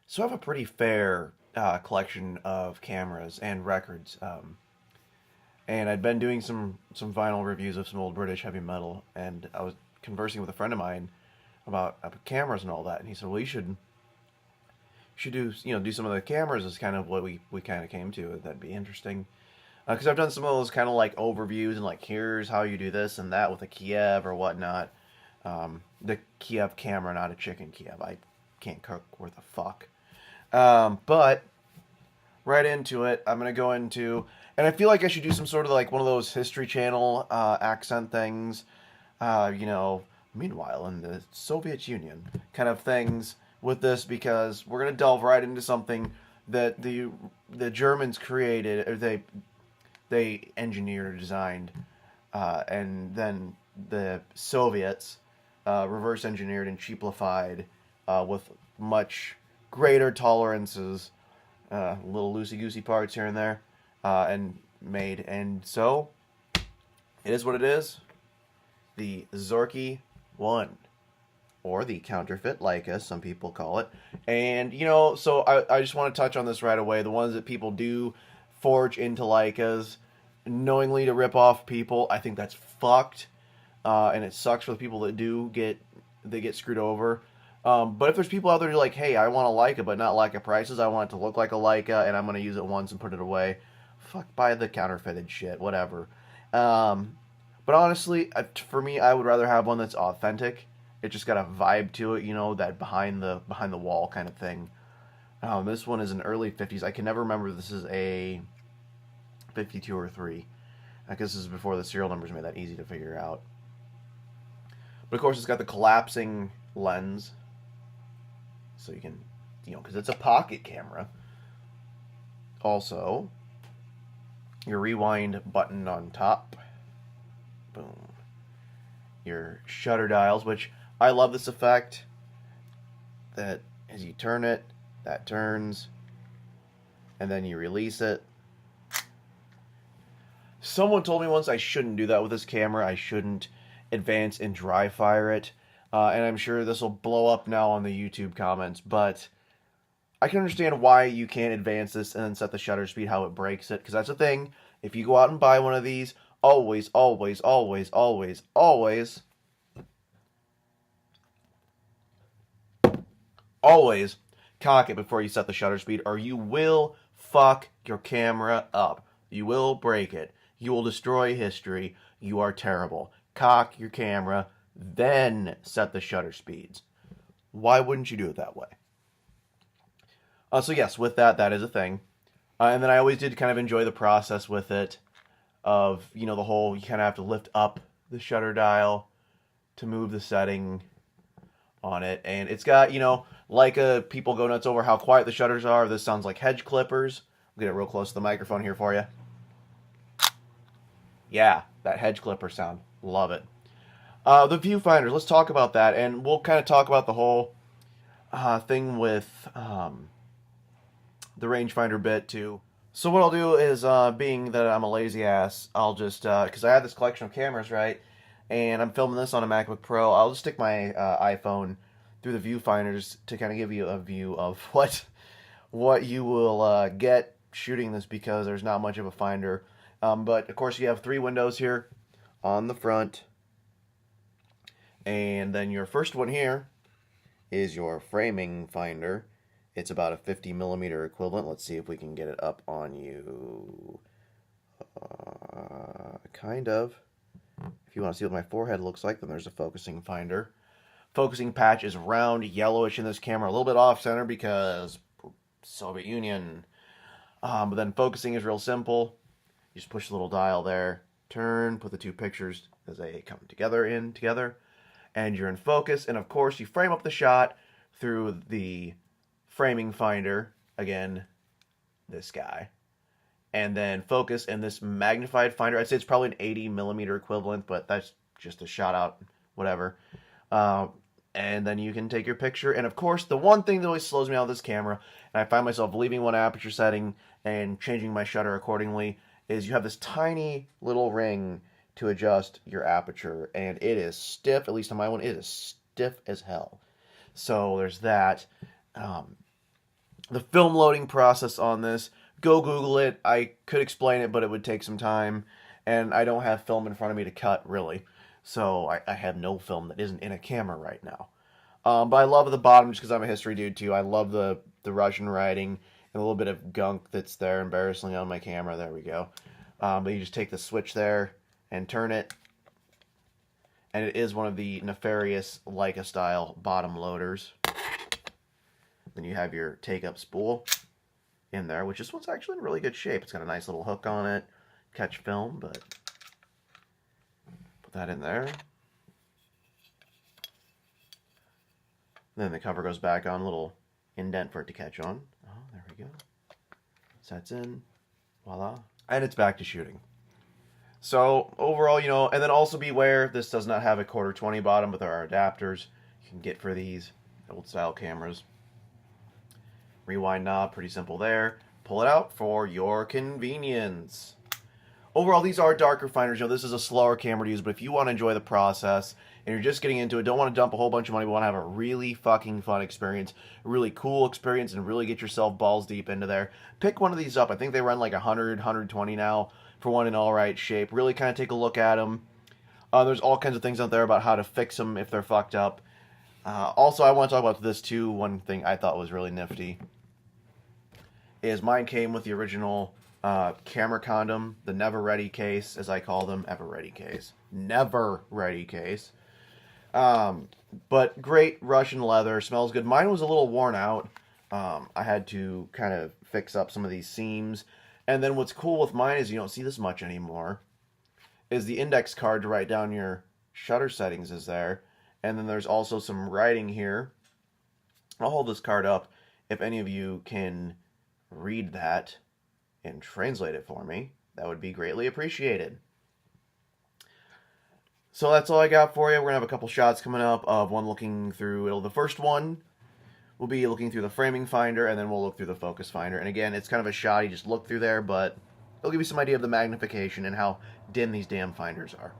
So I have a pretty fair collection of cameras and records, and I'd been doing some vinyl reviews of some old British heavy metal, and I was conversing with a friend of mine about cameras and all that, and he said, "Well, you should do do some of the cameras." Is kind of what we kind of came to. That'd be interesting because I've done some of those kind of like overviews and like here's how you do this and that with a Kiev or whatnot. The Kiev camera, not a chicken Kiev. I can't cook worth a fuck. But right into it, I'm gonna go into, and I feel like I should do some sort of like one of those History Channel accent things. You know, meanwhile in the Soviet Union kind of things with this because we're gonna delve right into something that the Germans created, or they engineered or designed, and then the Soviets reverse engineered and cheapified with much greater tolerances, little loosey goosey parts here and there, and made. And so it is what it is. The Zorki 1, or the counterfeit Leica, some people call it. And, so I just want to touch on this right away. The ones that people do forge into Leicas knowingly to rip off people, I think that's fucked. And it sucks for the people that get screwed over. But if there's people out there who are like, hey, I want a Leica, but not Leica prices, I want it to look like a Leica, and I'm going to use it once and put it away. Fuck, buy the counterfeited shit, whatever. But honestly, for me, I would rather have one that's authentic. It just got a vibe to it, that behind the wall kind of thing. This one is an early 50s. I can never remember if this is a 52 or 3. I guess this is before the serial numbers made that easy to figure out. But of course, it's got the collapsing lens, so you can, because it's a pocket camera. Also, your rewind button on top. Boom. Your shutter dials, which I love this effect. That as you turn it, that turns, and then you release it. Someone told me once I shouldn't do that with this camera. I shouldn't advance and dry fire it. And I'm sure this will blow up now on the YouTube comments, but I can understand why you can't advance this and then set the shutter speed how it breaks it, because that's the thing. If you go out and buy one of these, always, always, always, always, always, always cock it before you set the shutter speed, or you will fuck your camera up. You will break it. You will destroy history. You are terrible. Cock your camera, then set the shutter speeds. Why wouldn't you do it that way? So yes, with that is a thing. And then I always did kind of enjoy the process with it of, the whole, you kind of have to lift up the shutter dial to move the setting on it. And it's got, like people go nuts over how quiet the shutters are. This sounds like hedge clippers. I'll get it real close to the microphone here for you. Yeah, that hedge clipper sound. Love it. The viewfinders, let's talk about that. And we'll kind of talk about the whole thing with the rangefinder bit too. So what I'll do is, being that I'm a lazy ass, I'll just, because I have this collection of cameras, right? And I'm filming this on a MacBook Pro. I'll just stick my iPhone through the viewfinders to kind of give you a view of what you will get shooting this, because there's not much of a finder. But of course you have 3 windows here on the front. And then your first one here is your framing finder. It's about a 50 millimeter equivalent. Let's see if we can get it up on you. Kind of. If you want to see what my forehead looks like, then there's a focusing finder. Focusing patch is round, yellowish in this camera. A little bit off center because Soviet Union. But then focusing is real simple. You just push the little dial there, turn, put the 2 pictures as they come together, and you're in focus. And of course, you frame up the shot through the framing finder, again, this guy, and then focus in this magnified finder. I'd say it's probably an 80 millimeter equivalent, but that's just a shot out, whatever. And then you can take your picture. And of course, the one thing that always slows me out with this camera, and I find myself leaving one aperture setting and changing my shutter accordingly, is you have this tiny little ring to adjust your aperture, and it is stiff. At least on my one, it is stiff as hell. So there's that. The film loading process on this, go Google it. I could explain it, but it would take some time, and I don't have film in front of me to cut, really. So I have no film that isn't in a camera right now. But I love the bottom just because I'm a history dude, too. I love the Russian writing and a little bit of gunk that's there embarrassingly on my camera. There we go. But you just take the switch there and turn it, and it is one of the nefarious Leica-style bottom loaders. Then you have your take-up spool in there, which this one's actually in really good shape. It's got a nice little hook on it, catch film, but put that in there. Then the cover goes back on, a little indent for it to catch on. Oh, there we go. Sets in, voila, and it's back to shooting. So overall, you know, and then also beware, this does not have a 1/4-20 bottom, but there are adapters you can get for these old style cameras. Rewind knob, pretty simple there. Pull it out for your convenience. Overall, these are darker finders. You know, this is a slower camera to use, but if you want to enjoy the process and you're just getting into it, don't want to dump a whole bunch of money, but want to have a really fucking fun experience, a really cool experience, and really get yourself balls deep into there, pick one of these up. I think they run like 100, 120 now for one in all right shape. Really kind of take a look at them. There's all kinds of things out there about how to fix them if they're fucked up. Also, I want to talk about this too. One thing I thought was really nifty is mine came with the original camera condom, the Never Ready case, as I call them, Ever Ready case. Never Ready case. But great Russian leather, smells good. Mine was a little worn out. I had to kind of fix up some of these seams. And then what's cool with mine is you don't see this much anymore, is the index card to write down your shutter settings is there. And then there's also some writing here. I'll hold this card up if any of you can read that and translate it for me. That would be greatly appreciated. So that's all I got for you. We're going to have a couple shots coming up of one looking through. The first one will be looking through the framing finder, and then we'll look through the focus finder. And again, it's kind of a shot. You just look through there, but it'll give you some idea of the magnification and how dim these damn finders are.